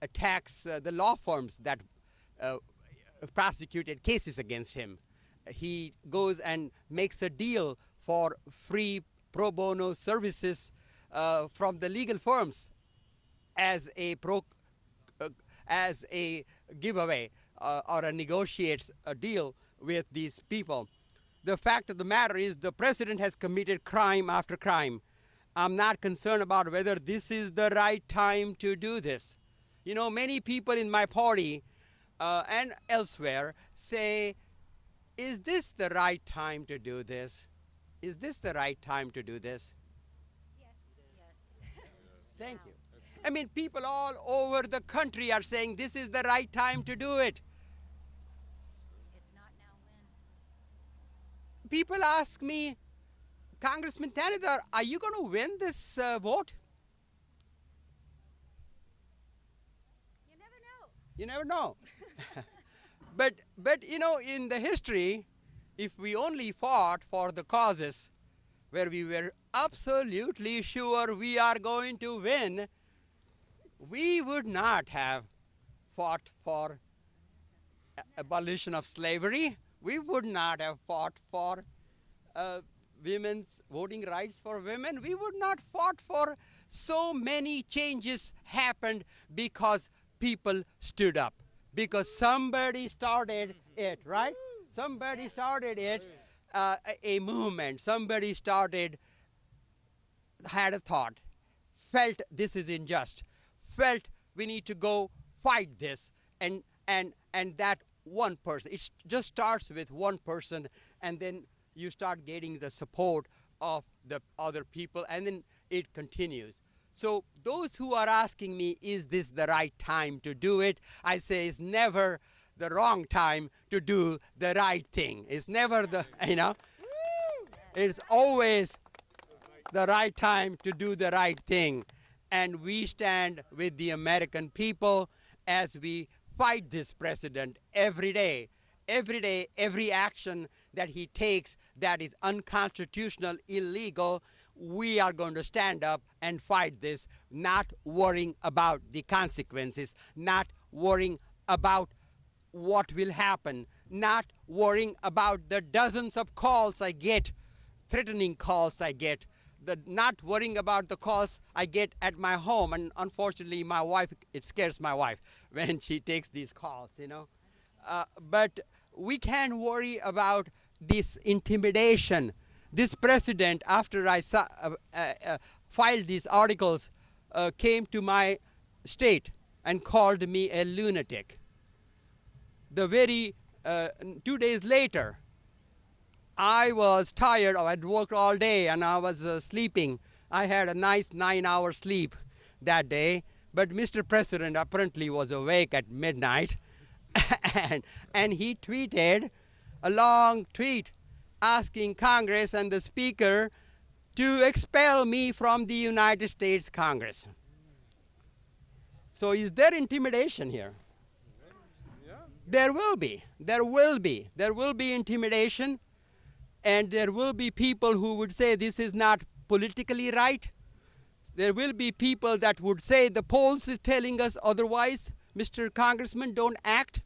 attacks the law firms that prosecuted cases against him. He goes and makes a deal for free pro bono services from the legal firms as a giveaway or negotiates a deal with these people. The fact of the matter is the president has committed crime after crime. I'm not concerned about whether this is the right time to do this. You know, many people in my party and elsewhere say, is this the right time to do this? Is this the right time to do this? Yes. Yes. Thank you. I mean, people all over the country are saying this is the right time to do it. If not now, when? People ask me, Congressman Thanedar, are you going to win this vote? You never know. You never know. But you know, in the history, if we only fought for the causes where we were absolutely sure we are going to win, we would not have fought for abolition of slavery. We would not have fought for women's voting rights for women. We would not fought for so many changes happened because people stood up. Because somebody started it, right? Somebody started it, a movement. Somebody started, had a thought, felt this is unjust, felt we need to go fight this, and that one person. It just starts with one person, and then you start getting the support of the other people, and then it continues. So those who are asking me, is this the right time to do it? I say it's never the wrong time to do the right thing. It's never the, you know, it's always the right time to do the right thing. And we stand with the American people as we fight this president every day. Every day, every action that he takes that is unconstitutional, illegal, we are going to stand up and fight this, not worrying about the consequences, not worrying about what will happen, not worrying about the dozens of calls I get, threatening calls I get, not worrying about the calls I get at my home. And unfortunately, my wife, it scares my wife when she takes these calls, you know. But we can't worry about this intimidation. This president, after I filed these articles, came to my state and called me a lunatic. The very 2 days later, I was tired. I had worked all day and I was sleeping. I had a nice 9-hour sleep that day. But Mr. President apparently was awake at midnight, and he tweeted a long tweet asking Congress and the Speaker to expel me from the United States Congress. So is there intimidation here? Yeah. There will be intimidation, and there will be people who would say this is not politically right. There will be people that would say the polls is telling us otherwise. Mr. Congressman, don't act.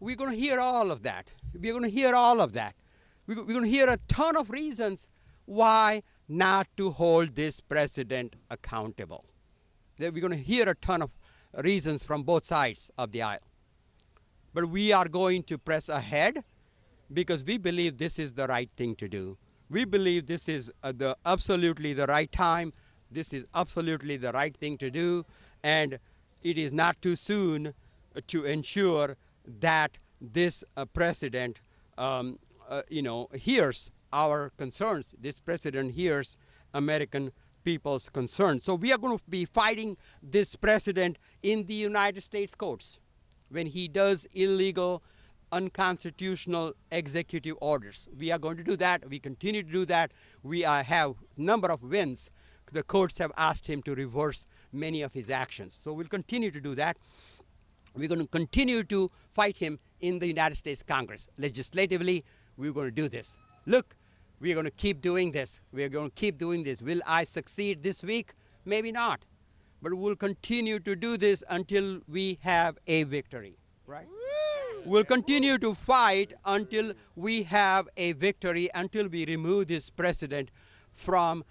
We're going to hear all of that. We're going to hear all of that. We're going to hear a ton of reasons why not to hold this president accountable. We're going to hear a ton of reasons from both sides of the aisle. But we are going to press ahead because we believe this is the right thing to do. We believe this is absolutely the right time. This is absolutely the right thing to do. And it is not too soon to ensure that this president hears our concerns. This president hears American people's concerns. So we are going to be fighting this president in the United States courts when he does illegal, unconstitutional executive orders. We are going to do that. We continue to do that. We have a number of wins. The courts have asked him to reverse many of his actions. So we'll continue to do that. We're going to continue to fight him in the United States Congress. Legislatively, we're going to do this. Look, we're going to keep doing this. We're going to keep doing this. Will I succeed this week? Maybe not. but we'll continue to do this until we have a victory, right? We'll continue to fight until we have a victory, until we remove this president from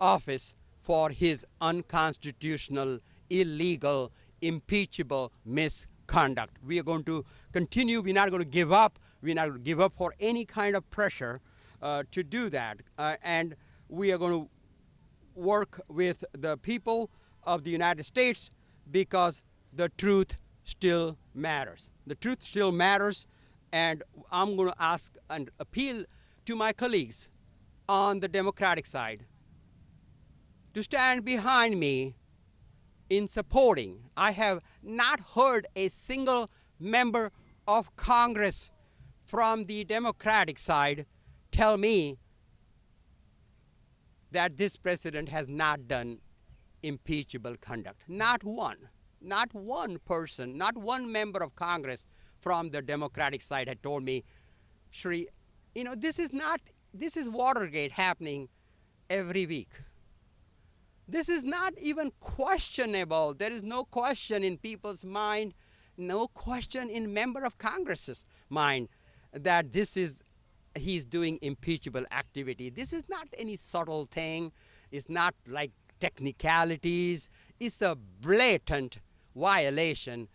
office for his unconstitutional, illegal, impeachable misconduct. We are going to continue. We're not going to give up. We're not going to give up for any kind of pressure to do that. And we are going to work with the people of the United States because the truth still matters. The truth still matters, and I'm going to ask and appeal to my colleagues on the Democratic side to stand behind me in supporting. I have not heard a single member of Congress from the Democratic side tell me that this president has not done impeachable conduct. Not one. Not one person, not one member of Congress from the Democratic side had told me, Shri, you know, this is Watergate happening every week. This is not even questionable. There is no question in people's mind, no question in member of Congress's mind that he's doing impeachable activity. This is not any subtle thing. It's not like technicalities. It's a blatant violation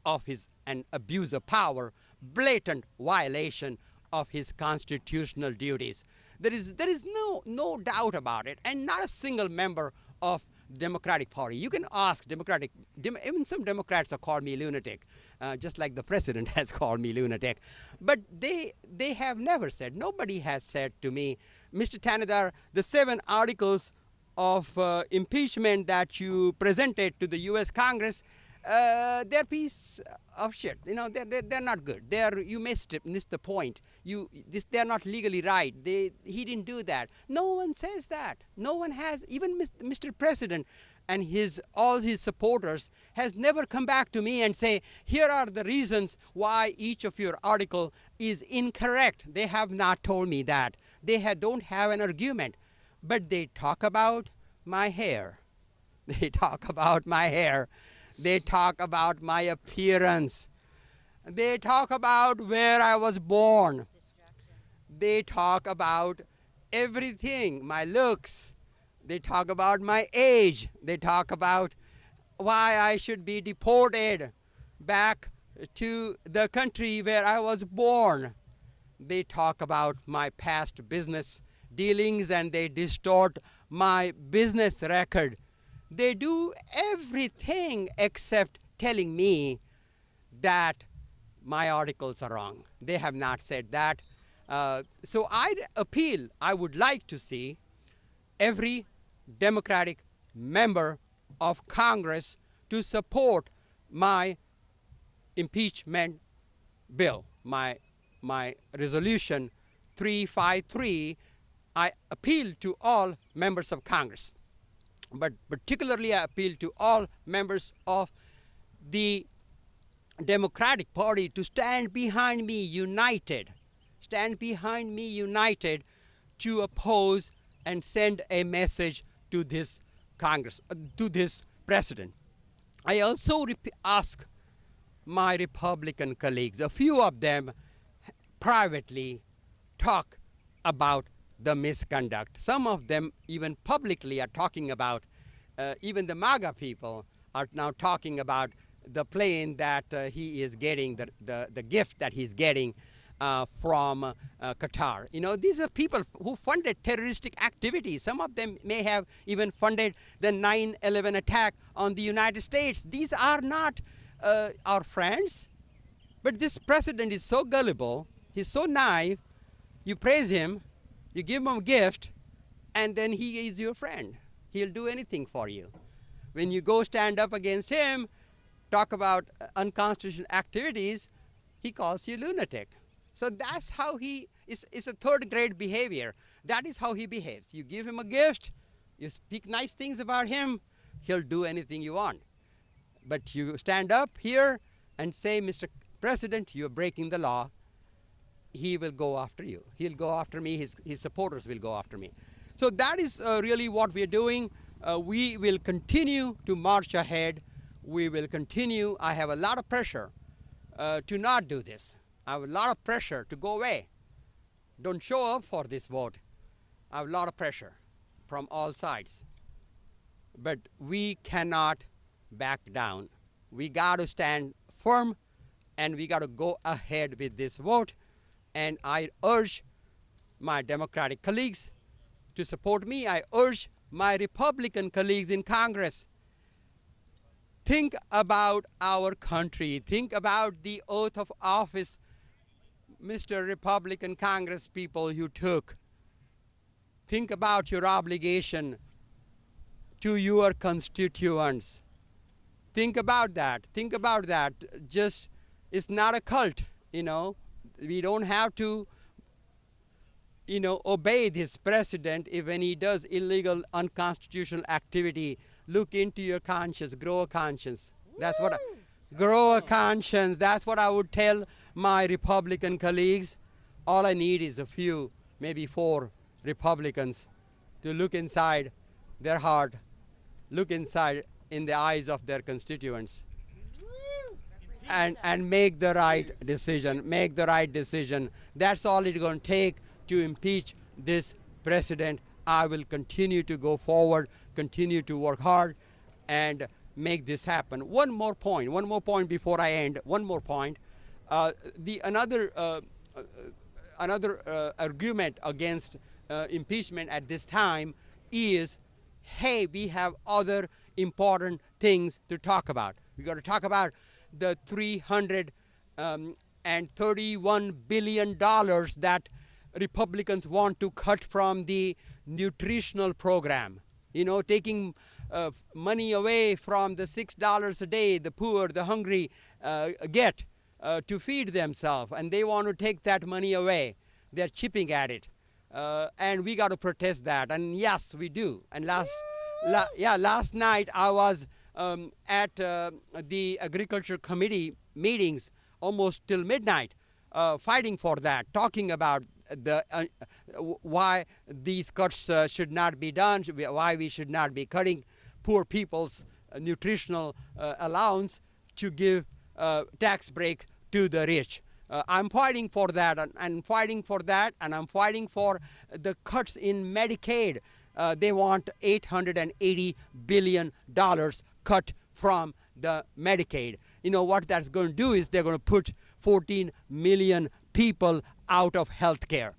of his and abuse of power, blatant violation of his constitutional duties. There is no doubt about it, and not a single member of Democratic Party. You can ask even some Democrats have called me lunatic, just like the president has called me lunatic. But they have never said, nobody has said to me, Mr. Thanedar, the 7 articles of impeachment that you presented to the U.S. Congress, they're piece of shit. You know, they're not good. You missed the point. They're not legally right. He didn't do that. No one says that. No one has. Even Mr. President and all his supporters has never come back to me and say, here are the reasons why each of your article is incorrect. They have not told me that. They don't have an argument. But they talk about my hair. They talk about my hair. They talk about my appearance. They talk about where I was born. They talk about everything, my looks. They talk about my age. They talk about why I should be deported back to the country where I was born. They talk about my past business dealings, and they distort my business record. They do everything except telling me that my articles are wrong. They have not said that. So I would like to see every Democratic member of Congress to support my impeachment bill, my resolution 353. I appeal to all members of Congress, but particularly I appeal to all members of the Democratic Party to stand behind me united, to oppose and send a message to this Congress, to this president. I also ask my Republican colleagues, a few of them privately talk about the misconduct. Some of them even publicly are talking about, even the MAGA people are now talking about the plane that he is getting, the gift that he's getting from Qatar. You know, these are people who funded terroristic activities. Some of them may have even funded the 9/11 attack on the United States. These are not our friends. But this president is so gullible, he's so naive, you praise him, you give him a gift, and then he is your friend. He'll do anything for you. When you go stand up against him, talk about unconstitutional activities, he calls you lunatic. So that's how it's a third grade behavior. That is how he behaves. You give him a gift, you speak nice things about him, he'll do anything you want. But you stand up here and say, Mr. President, you're breaking the law, he will go after you. He'll go after me, his supporters will go after me. So that is really what we're doing. We will continue to march ahead. We will continue. I have a lot of pressure to not do this. I have a lot of pressure to go away. Don't show up for this vote. I have a lot of pressure from all sides. But we cannot back down. We got to stand firm, and we got to go ahead with this vote. And I urge my Democratic colleagues to support me. I urge my Republican colleagues in Congress. Think about our country. Think about the oath of office, Mr. Republican Congress people, you took. Think about your obligation to your constituents. Think about that. Think about that. Just, it's not a cult, you know. We don't have to, you know, obey this president if when he does illegal, unconstitutional activity. Look into your conscience, grow a conscience. That's what grow a conscience. That's what I would tell my Republican colleagues. All I need is a few, maybe 4 Republicans to look inside their heart, look inside in the eyes of their constituents, and make the right decision. Make the right decision. That's all it's going to take to impeach this president. I will continue to go forward, continue to work hard, and make this happen. One more point before I end. One more point. Another argument against impeachment at this time is, hey, we have other important things to talk about. We got to talk about the $331 billion that Republicans want to cut from the nutritional program. You know, taking money away from the $6 a day the poor, the hungry get to feed themselves, and they want to take that money away. They're chipping at it, and we got to protest that. And yes, we do. And last night I was at the Agriculture Committee meetings almost till midnight, fighting for that, talking about why these cuts should not be done, why we should not be cutting poor people's nutritional allowance to give tax break to the rich. I'm fighting for that, and I'm fighting for the cuts in Medicaid. They want $880 billion cut from the Medicaid. You know what that's going to do is they're going to put 14 million people out of health care.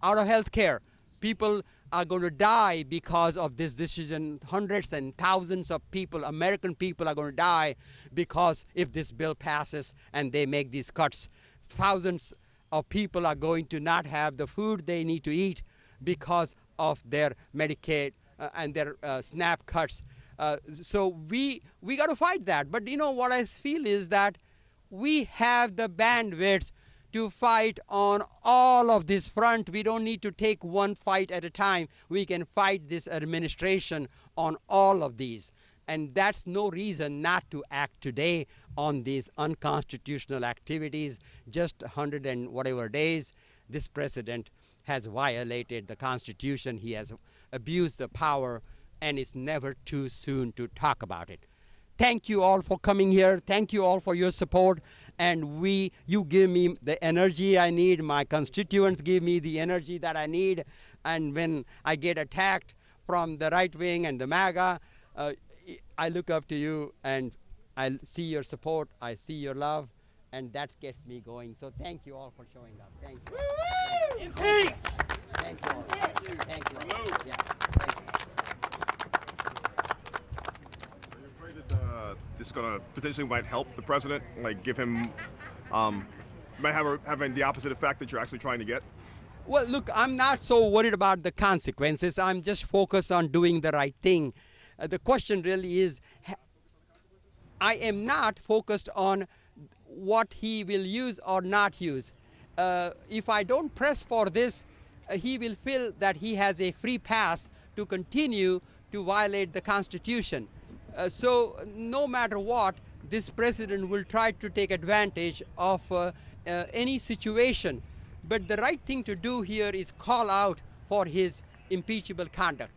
Out of health care. People are going to die because of this decision. Hundreds and thousands of people, American people, are going to die because if this bill passes and they make these cuts. Thousands of people are going to not have the food they need to eat because of their Medicaid and their SNAP cuts. So we got to fight that. But you know what I feel is that we have the bandwidth to fight on all of this front. We don't need to take one fight at a time. We can fight this administration on all of these. And that's no reason not to act today on these unconstitutional activities. Just 100 and whatever days, this president has violated the Constitution. He has abused the power, and it's never too soon to talk about it. Thank you all for coming here. Thank you all for your support. And you give me the energy I need. My constituents give me the energy that I need. And when I get attacked from the right wing and the MAGA, I look up to you, and I see your support. I see your love, and that gets me going. So thank you all for showing up. Thank you. Impeach! Thank you all. Thank you all. Yeah. Thank you. Are you afraid that this is going to potentially might help the president, like give him, might have having the opposite effect that you're actually trying to get? Well, look, I'm not so worried about the consequences. I'm just focused on doing the right thing. The question really is, I am not focused on what he will use or not use. If I don't press for this, he will feel that he has a free pass to continue to violate the Constitution. So no matter what, this president will try to take advantage of any situation. But the right thing to do here is call out for his impeachable conduct.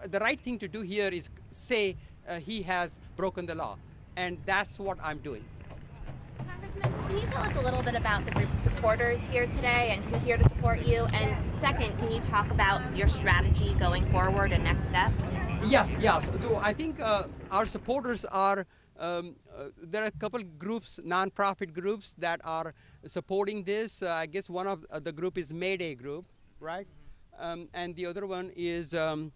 the right thing to do here is say he has broken the law, and that's what I'm doing. Congressman, can you tell us a little bit about the group of supporters here today and who's here to support you? And second, can you talk about your strategy going forward and next steps? Yes. So I think our supporters are, there are a couple groups, non-profit groups that are supporting this. I guess one of the group is Mayday Group, right? And the other one is, Some of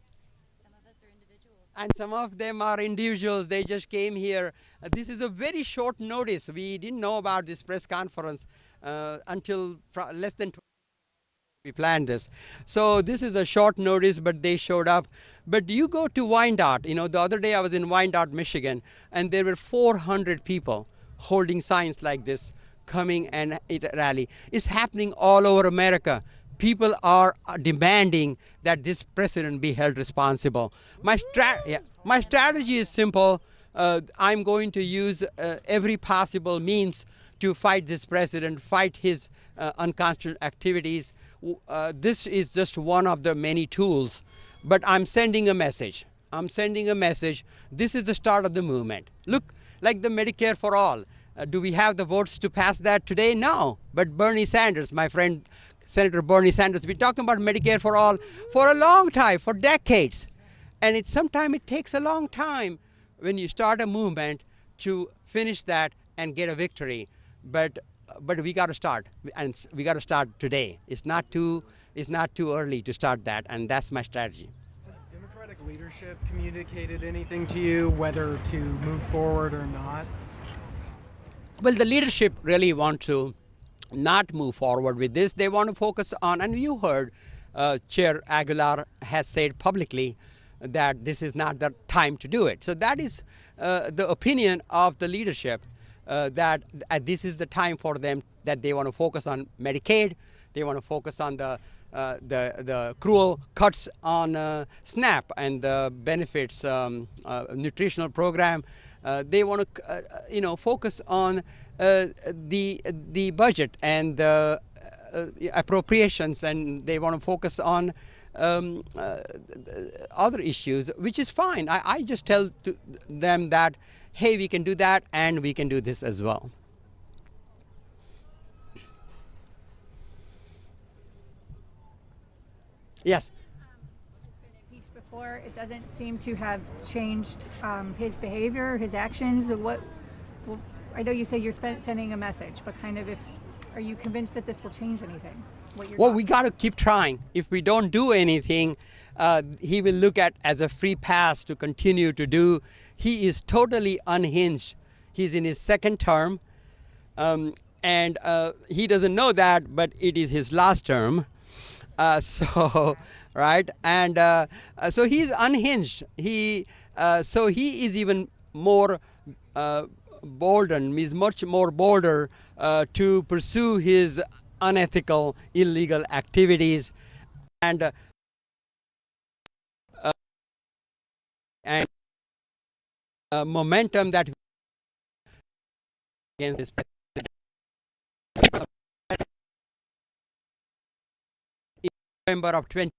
us are individuals. and some of them are individuals. They just came here. This is a very short notice. We didn't know about this press conference until less than 20 we planned this. So this is a short notice, but they showed up. But you go to Wyandotte, the other day I was in Wyandotte, Michigan, and there were 400 people holding signs like this coming and at rally. It's happening all over America. People are demanding that this president be held responsible. My strategy is simple. I'm going to use every possible means to fight this president, fight his unconstitutional activities. This is just one of the many tools, but I'm sending a message. This is the start of the movement. Look, like the Medicare for all. Do we have the votes to pass that today? No. But Bernie Sanders, my friend, Senator Bernie Sanders, been talking about Medicare for all for a long time, for decades. And sometimes it takes a long time when you start a movement to finish that and get a victory. But we got to start, and we got to start today. It's not too early to start that, and that's my strategy. Has Democratic leadership communicated anything to you, whether to move forward or not? Well, the leadership really want to not move forward with this. They want to focus on, and you heard Chair Aguilar has said publicly that this is not the time to do it. So that is the opinion of the leadership. That this is the time for them, that they want to focus on Medicaid, they want to focus on the cruel cuts on SNAP and the benefits nutritional program. They want to focus on the budget and the appropriations, and they want to focus on other issues, which is fine. I just tell them that, hey, we can do that and we can do this as well. Yes. Has been impeached before. It doesn't seem to have changed his behavior, his actions. I know you say you're sending a message, but are you convinced that this will change anything? Well, we got to keep trying. If we don't do anything, he will look at as a free pass to continue to do. He is totally unhinged. He's in his second term, and he doesn't know that, but it is his last term. Right, and so he's unhinged. So he is even more bolden. He's much more bolder to pursue his unethical, illegal activities, and momentum that against his president. In November of 20.